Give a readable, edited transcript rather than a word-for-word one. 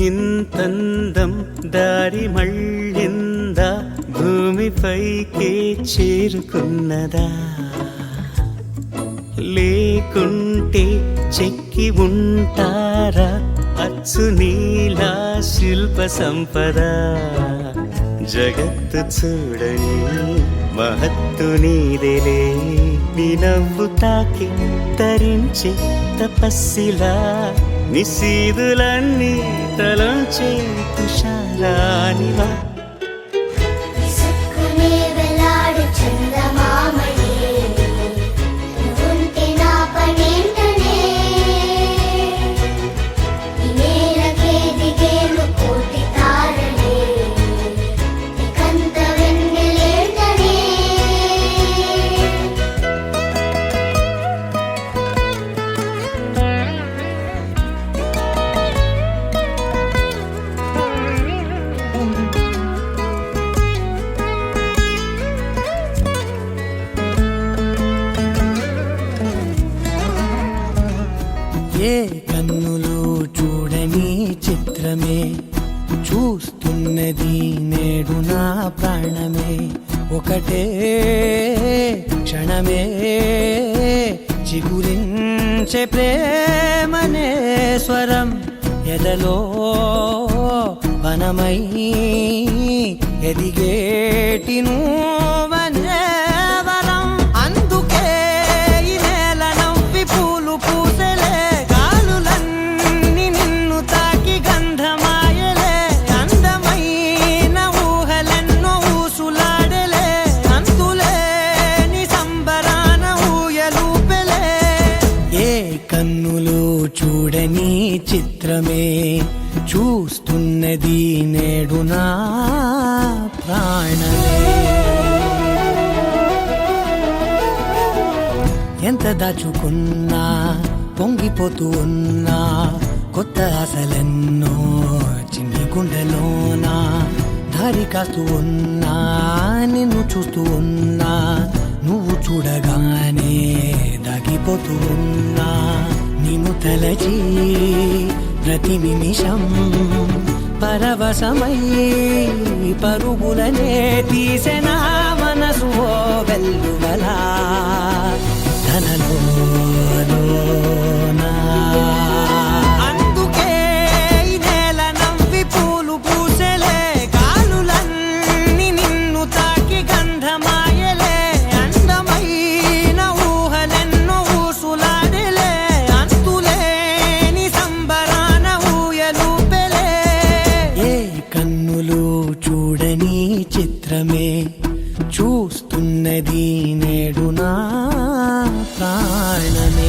ఇంతందం దారి మళ్ళిందా, భూమిపైకే చేరుకున్నదా? లేకుంటే చెక్కి ఉంటారా అచ్చు నీలా శిల్ప సంపద? జగత్తు చూడని మహత్తు నీదేలే, నీ నవ్వు తాకి తరించే తపస్సిలా, నిశీదులన్నీ తలంచే తుషారానివా. ఏ కన్నులు చూడని చిత్రమే చూస్తున్నది నేడు నా ప్రాణమే. ఒకటే క్షణమే చిగురించే ప్రేమనే స్వరం, ఎదలో వనమై ఎదిగేటి నువ్వనే వరం. అందుకే ఈ నేల నవ్వి పూలు పూసెలే, గాలులన్నీ నిన్ను తాకి గంధమాయలే. అందమైన ఊహలెన్నో ఊసులాడలే, అంతులేని సంబరాన ఊయలూపెలే. ఏ కన్నులు చూడని చిత్రమే చూస్తున్నది నేడు నా ప్రాణమే. ఎంత దాచుకున్నా పొంగిపోతూ ఉన్నా, కొత్త ఆశలెన్నో చిన్ని గుండెలోనా. దారి కాస్తూ ఉన్నా నిన్ను చూస్తూ ఉన్నా, నువ్వు చూడగానే దాగిపోతూ ఉన్నా. నిన్ను తలచి ప్రతి నిమిషం పరవశమై పరుగులనే తీసెనా మనసు ఓ వెల్లువలా ధనలోనా. అందుకే ఈ నేల నవ్వి పూలు పూసెలే, గాలులన్నీ నిన్ను తాకి గంధమాయలే. అందమైన ఊహలెన్నో ఊసులాడలే, అంతులేని సంబరాన ఊయలూపెలే. ఏ కన్నులు చూడని చిత్రమే చూస్తున్నది నేడు నా ప్రాణమే.